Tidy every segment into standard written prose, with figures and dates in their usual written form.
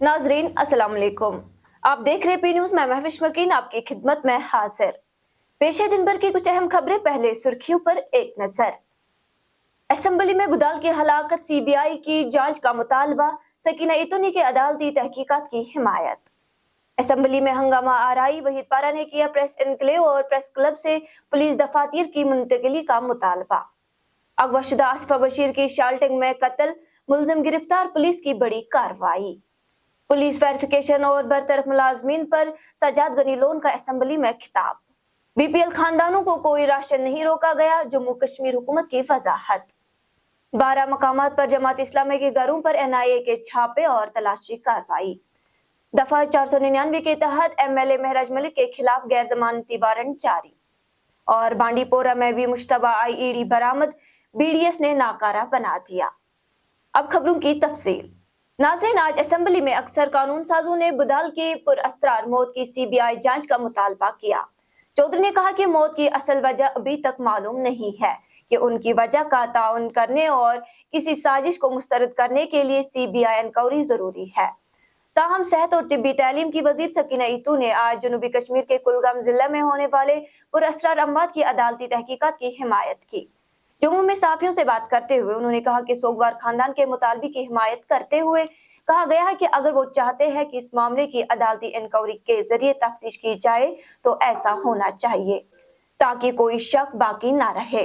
नाजरीन अस्सलाम वालेकुम। आप देख रहे पी न्यूज। मैं महविश मकीन आपकी खिदमत में हाजिर। पेश है दिन भर की कुछ अहम खबरें। पहले सुर्खियों पर एक नजर। असेंबली में बुदाल की हलाकत, सीबीआई की जांच का मुतालबा, सकीना इतुनी के अदालती तहकीकात की हिमायत। असेंबली में हंगामा आरआई, वहीद पारा ने किया प्रेस एनक्लेव और प्रेस क्लब से पुलिस दफातर की मुंतकिली का मुतालबा। अगवाशुदा आसिफा बशीर की शाल्टिंग में कत्ल, मुलजिम गिरफ्तार, पुलिस की बड़ी कार्रवाई। पुलिस वेरिफिकेशन और बरतरफ मुलाजमीन पर सजाद गनी लोन का असेंबली में खिताब। बीपीएल खानदानों को कोई राशन नहीं रोका गया, जम्मू कश्मीर हुकूमत की वजाहत। 12 मकामात पर जमात इस्लामी के घरों पर एनआईए के छापे और तलाशी कार्रवाई। दफा 499 के तहत एमएलए महराज मलिक के खिलाफ गैर जमानती वारंट जारी। और बांडीपोरा में भी मुश्तबा आईईडी बरामद, बीडीएस ने नाकारा बना दिया। अब खबरों की तफसील। नाज़रीन, आज असेंबली में अक्सर कानून साजों ने बुदाल की पुरअसरार मौत की सीबीआई जांच का मुतालबा किया। चौधरी ने कहा कि मौत की असल वजह अभी तक मालूम नहीं है कि उनकी वजह का ताउन करने और किसी साजिश को मुस्तरद करने के लिए सीबीआई इंक्वायरी जरूरी है। ताहम सेहत और तिब्बी तालीम की वजीर सकीना इतू ने आज जनूबी कश्मीर के कुलगाम जिला में होने वाले पुरअसरार अमवात की अदालती तहकीकात की हिमायत की। जम्मू में साफियों से बात करते हुए उन्होंने कहा कि सोगवार खानदान के मुतालबे की हिमायत करते हुए कहा गया है कि अगर वो चाहते हैं कि इस मामले की अदालती इंक्वायरी के जरिए तफ्तीश की जाए तो ऐसा होना चाहिए ताकि कोई शक बाकी ना रहे।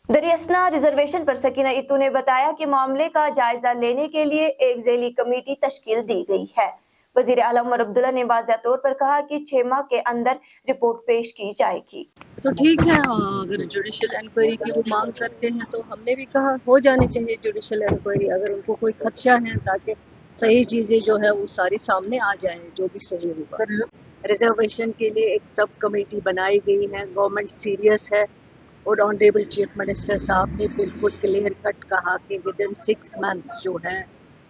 दरियासना रिजर्वेशन पर सकीना इतू ने बताया कि मामले का जायजा लेने के लिए एक झेली कमेटी तश्कील दी गई है। वजीर आला उमर अब्दुल्ला ने वाज़ेह तौर पर कहा कि 6 माह के अंदर रिपोर्ट पेश की जाएगी। तो ठीक है, अगर जुडिशल इंक्वायरी की वो मांग करते हैं तो हमने भी कहा हो जानी चाहिए जुडिशल इंक्वायरी, अगर उनको कोई खदशा है, ताकि सही चीज़ें जो है वो सारी सामने आ जाए, जो भी सही होगा। रिजर्वेशन के लिए एक सब कमेटी बनाई गई है, गवर्नमेंट सीरियस है और ऑनरेबल चीफ मिनिस्टर साहब ने बिल्कुल क्लियर कट कहा कि विद इन 6 मंथ्स जो है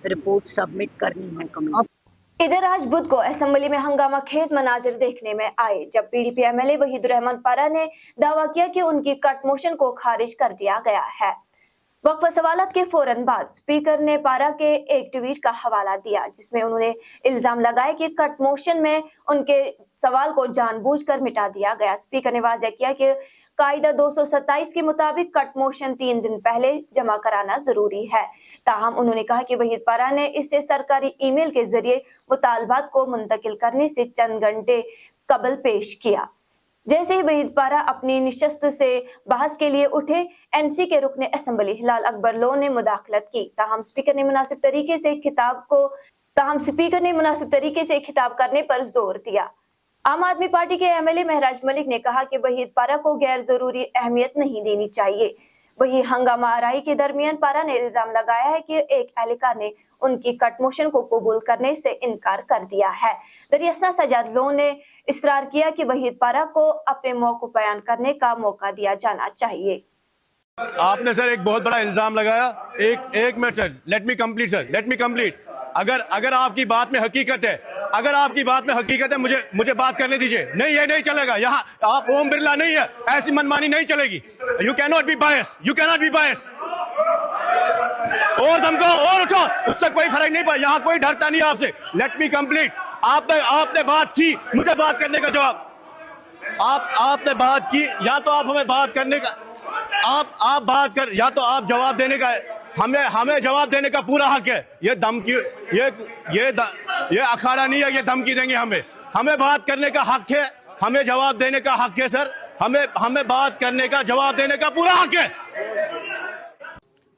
रिपोर्ट सबमिट करनी है कमेटी। इधर आज बुध को असेंबली में हंगामा खेज मनाजिर देखने में आए जब पीडीपी एमएलए वहीद रहमान पारा ने दावा किया कि उनकी कट मोशन को खारिज कर दिया गया है। वक्फ सवालत के फौरन बाद स्पीकर ने पारा के एक ट्वीट का हवाला दिया जिसमें उन्होंने इल्जाम लगाया कि कट मोशन में उनके सवाल को जानबूझकर मिटा दिया गया। स्पीकर ने वाज़ेह किया कि कायदा 227 के मुताबिक कट मोशन 3 दिन पहले जमा कराना जरूरी है। ताहम उन्होंने कहा कि वहीद पारा ने इससे सरकारी ईमेल के जरिए मुतालबात को मुंतकिल करने से चंद घंटे कबल पेश किया। जैसे ही वहीद पारा अपनी निशस्त से बहस के लिए उठे, एनसी के रुकने असेंबली हिलाल अकबर लो ने मुदाखलत की। ताहम स्पीकर ने मुनासिब तरीके से खिताब करने पर जोर दिया। आम आदमी पार्टी के एमएलए महराज मलिक ने कहा कि वहीद पारा को गैर जरूरी अहमियत नहीं देनी चाहिए। वही हंगामा आराई के दरमियान पारा ने इल्जाम लगाया है कि एक एहलकार ने उनकी कट मोशन को कबूल करने से इनकार कर दिया है। दरियासना सजाद लो ने इसरार किया कि वहीद पारा को अपने मौक़िफ़ बयान करने का मौका दिया जाना चाहिए। आपने सर एक बहुत बड़ा इल्जाम लगाया। एक minute sir, let me complete. अगर आपकी बात में हकीकत है, मुझे बात करने दीजिए। नहीं, ये नहीं चलेगा। यहाँ आप ओम बिरला नहीं है, ऐसी मनमानी नहीं चलेगी। यू कैन नॉट बी बायस। और दमको और उठो, उससे कोई फर्क नहीं पड़ा। यहाँ कोई डरता नहीं आपसे। Let me complete. आपने बात की, मुझे बात करने का जवाब। आपने बात की, या तो आप हमें बात करने का आप बात कर, या तो आप जवाब देने का हमें जवाब देने का पूरा हक है। ये धमकी, ये अखाड़ा नहीं है, ये धमकी देंगे हमें बात करने का हक है, हमें जवाब देने का हक है सर। हमें बात करने का, जवाब देने का पूरा हक है।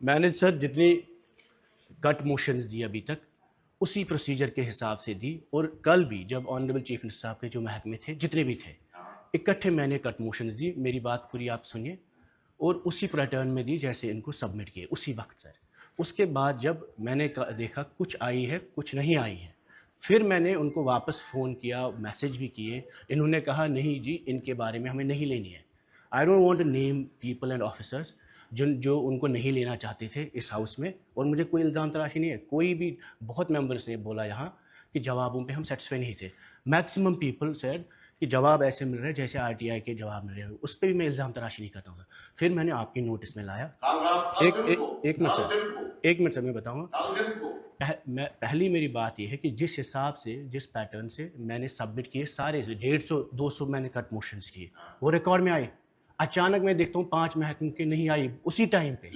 मैंने सर जितनी कट मोशंस दी अभी तक उसी प्रोसीजर के हिसाब से दी, और कल भी जब ऑनरेबल चीफ मिनिस्टर साहब के जो महकमे थे, जितने भी थे, इकट्ठे मैंने कट मोशंस दी। मेरी बात पूरी आप सुनिए। और उसी पैटर्न में दी जैसे इनको सबमिट किए, उसी वक्त सर। उसके बाद जब मैंने देखा कुछ आई है, कुछ नहीं आई है, फिर मैंने उनको वापस फ़ोन किया, मैसेज भी किए। इन्होंने कहा नहीं जी, इनके बारे में हमें नहीं लेनी है। I don't want to name people and officers जो उनको नहीं लेना चाहते थे इस हाउस में। और मुझे कोई इल्ज़ाम तराशी नहीं है। कोई भी, बहुत मेंबर्स ने बोला यहाँ कि जवाबों पे हम सेटिस्फाई नहीं थे। मैक्सिमम पीपल सेड کہ جواب ایسے مل رہے ہیں جیسے RTI کے جواب مل رہے ہیں. اس پہ بھی میں الزام تراشی نہیں کرتا ہوں. پھر میں نے آپ کی نوٹس میں لایا. ایک منٹ سر میں بتاؤں گا. پہلی میری بات یہ ہے کہ جس حساب سے جس پیٹرن سے میں نے سبمٹ کیے سارے 150-200 میں نے کٹ موشنز کیے وہ ریکارڈ میں آئے. اچانک میں دیکھتا ہوں 5 محکموں کے نہیں آئی اسی ٹائم پہ.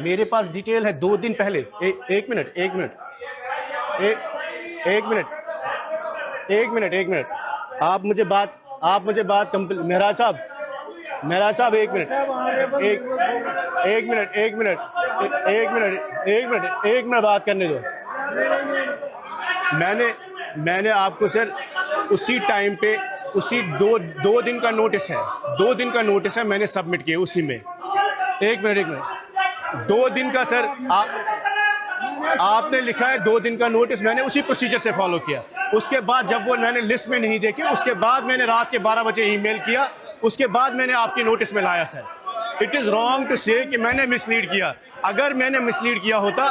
میرے پاس ڈیٹیل ہے 2 دن پہلے. ایک منٹ آپ مجھے بات مہراج صاحب ایک منٹ بات کرنے دو. میں نے آپ کو سر اسی ٹائم پہ اسی دو دن کا نوٹس ہے میں نے سبمٹ کیا اسی میں. ایک منٹ 2 دن کا سر آپ نے لکھا ہے 2 دن کا نوٹس میں نے اسی پروسیجر سے فالو کیا. اس کے بعد جب وہ میں نے لسٹ میں نہیں دیکھے اس کے بعد میں نے رات کے 12 بجے ای میل کیا. اس کے بعد میں نے آپ کی نوٹس میں لایا. Sir it is wrong to say کہ میں نے مس لیڈ کیا. اگر میں نے مس لیڈ کیا ہوتا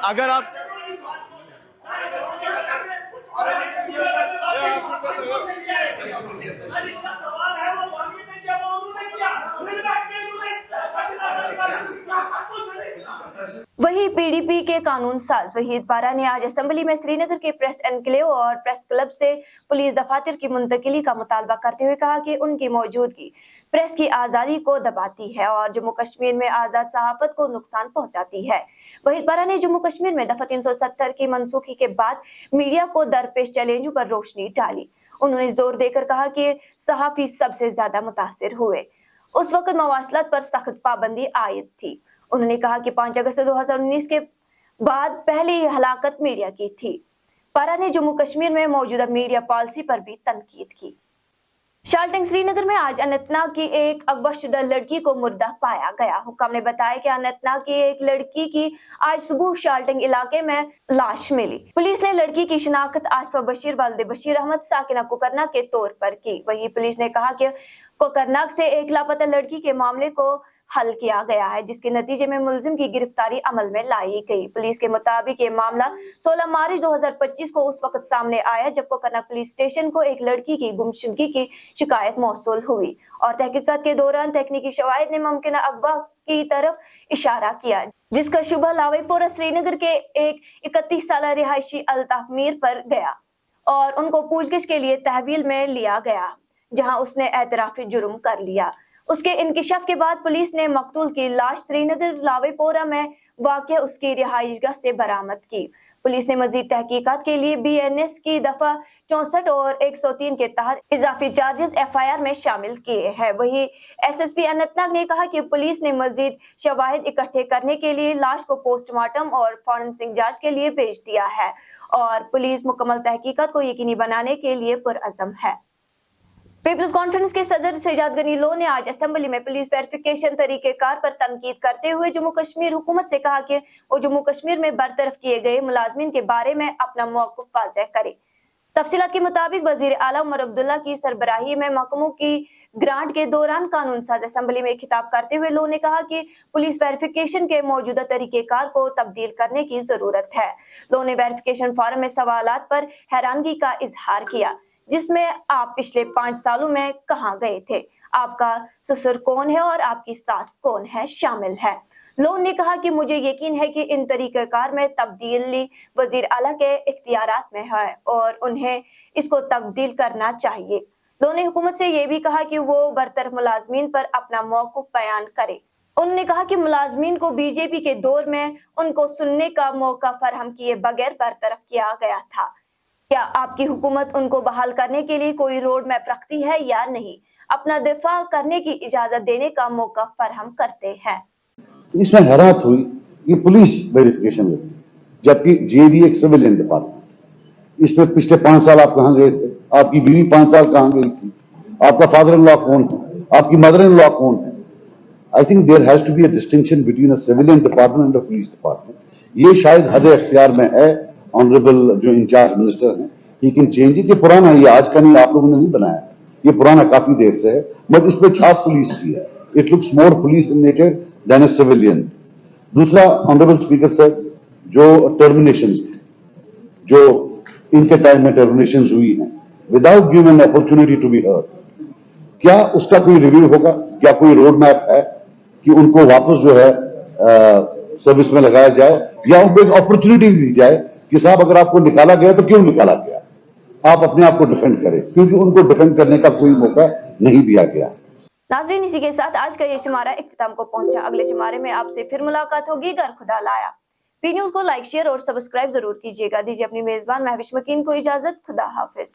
اگر آپ وہی PDP کے قانون ساز وحید پارا نے آج اسمبلی میں سری نگر کے پریس انکلیو اور پریس کلب سے پولیس دفاتر کی منتقلی کا مطالبہ کرتے ہوئے کہا کہ ان کی موجودگی پریس کی آزادی کو دباتی ہے اور جموں کشمیر میں آزاد صحافت کو نقصان پہنچاتی ہے. وحید پارا نے جموں کشمیر میں دفعہ 370 کی منسوخی کے بعد میڈیا کو درپیش چیلنجوں پر روشنی ڈالی. انہوں نے زور دے کر کہا کہ صحافی سب سے زیادہ متاثر ہوئے. اس وقت مواصلات پر سخت پابندی عائد تھی. انہوں نے کہا کہ 5 اگست 2019 کے بعد پہلی ہلاکت میڈیا کی تھی. پارا نے جموں کشمیر میں موجودہ میڈیا پالیسی پر بھی تنقید کی. شالٹنگ سری نگر میں آج اننت ناگ کی ایک اغوا شدہ لڑکی کو مردہ پایا گیا. حکام نے بتایا کہ اننت ناگ کی ایک لڑکی کی آج صبح شالٹنگ علاقے میں لاش ملی. پولیس نے لڑکی کی شناخت آصفہ بشیر والد بشیر احمد ساکنہ کوکرناگ کے طور پر کی. وہی پولیس نے کہا کہ کوکرناگ سے ایک لاپتہ لڑکی کے معاملے کو حل کیا گیا ہے جس کے نتیجے میں ملزم کی گرفتاری عمل میں لائی گئی. پولیس کے مطابق یہ معاملہ 16 مارچ 2025 کو اس وقت سامنے آیا جب کوکرناگ پولیس اسٹیشن کو ایک لڑکی کی گمشدگی کی شکایت موصول ہوئی اور تحقیقات کے دوران تکنیکی شواہد نے ممکنہ اغوا کی طرف اشارہ کیا جس کا شبہ لاوی پورہ سری نگر کے ایک 31 سالہ رہائشی الطاف میر پر گیا اور ان کو پوچھ گچھ کے لیے تحویل میں لیا گیا جہاں اس نے اعتراف جرم کر لیا. اس کے انکشاف کے بعد پولیس نے مقتول کی لاش سری نگر لاوی پورہ میں واقع اس کی رہائش گاہ سے برآمد کی. پولیس نے مزید تحقیقات کے لیے BNS کی دفعہ 64 اور 103 کے تحت اضافی چارجز FIR میں شامل کیے ہیں. وہی SSP اننت ناگ نے کہا کہ پولیس نے مزید شواہد اکٹھے کرنے کے لیے لاش کو پوسٹ مارٹم اور فورنسک جانچ کے لیے بھیج دیا ہے اور پولیس مکمل تحقیقات کو یقینی بنانے کے لیے پرعزم ہے. پیپلز کانفرنس کے صدر سجاد غنی لو نے آج اسمبلی میں پولیس ویریفیکیشن طریقہ کار پر تنقید کرتے ہوئے جموں کشمیر حکومت سے کہا کہ وہ جموں کشمیر میں برطرف کیے گئے ملازمین کے بارے میں اپنا موقف واضح کرے. تفصیلات کے مطابق وزیر اعلیٰ عمر عبداللہ کی سربراہی میں محکموں کی گرانٹ کے دوران قانون ساز اسمبلی میں خطاب کرتے ہوئے لو نے کہا کہ پولیس ویریفیکیشن کے موجودہ طریقہ کار کو تبدیل کرنے کی ضرورت ہے. لو نے ویریفیکیشن فارم میں سوالات پر حیرانگی کا اظہار کیا جس میں آپ پچھلے 5 سالوں میں کہاں گئے تھے, آپ کا سسر کون ہے اور آپ کی ساس کون ہے شامل ہے. لون نے کہا کہ مجھے یقین ہے کہ ان طریقہ کار میں تبدیلی وزیر اعلیٰ کے اختیارات میں ہے اور انہیں اس کو تبدیل کرنا چاہیے. لون نے حکومت سے یہ بھی کہا کہ وہ برطرف ملازمین پر اپنا موقف بیان کرے. انہوں نے کہا کہ ملازمین کو BJP کے دور میں ان کو سننے کا موقع فراہم کیے بغیر برطرف کیا گیا تھا. کیا آپ کی حکومت ان کو بحال کرنے کے لیے کوئی روڈ میپ رکھتی ہے یا نہیں؟ اپنا دفاع کرنے کی اجازت دینے کا موقع فراہم کرتے ہیں. اس میں حیرت ہوئی یہ پولیس ویریفیکیشن ہوتی جبکہ JD ایک سویلین ڈپارٹمنٹ. اس میں پچھلے 5 سال آپ کہاں گئے تھے, آپ کی بیوی 5 سال کہاں گئی تھی, آپ کا فادر ان لا کون ہے, آپ کی مدر ان لا کون ہے. I think there has to be a distinction between a civilian department اور پولیس ڈپارٹمنٹ. یہ شاید حد اختیار میں ہے آنریبل جو انچارج منسٹر ہیں, ہی کین چینج اٹ. یہ پرانا ہے, یہ آج کا نہیں, آپ لوگوں نے نہیں بنایا, یہ پرانا کافی دیر سے ہے, بٹ اس میں چھاپ پولیس کی ہے. It looks more police related than a civilian. دوسرا آنریبل اسپیکر صاحب جو ٹرمینیشنز تھے, جو ان کے ٹائم میں ٹرمینیشنز ہوئی ہیں, without giving an opportunity to be heard. क्या उसका कोई रिव्यू होगा? क्या कोई रोड मैप है कि उनको वापस जो है सर्विस में लगाया जाए, या उनको एक अपॉर्चुनिटी दी जाए कि साहब अगर आपको निकाला गया तो क्यों निकाला गया, आप अपने आप को डिफेंड करें, क्योंकि उनको डिफेंड करने का कोई मौका नहीं दिया गया। नाज़रीन, इसी के साथ आज का ये शुमारा इख्तिताम को पहुंचा। अगले शुमारे में आपसे फिर मुलाकात होगी अगर खुदा लाया। पी न्यूज को लाइक, शेयर और सब्सक्राइब जरूर कीजिएगा। दीजिए अपनी मेजबान महविश मकीन को इजाजत। खुदा हाफिज।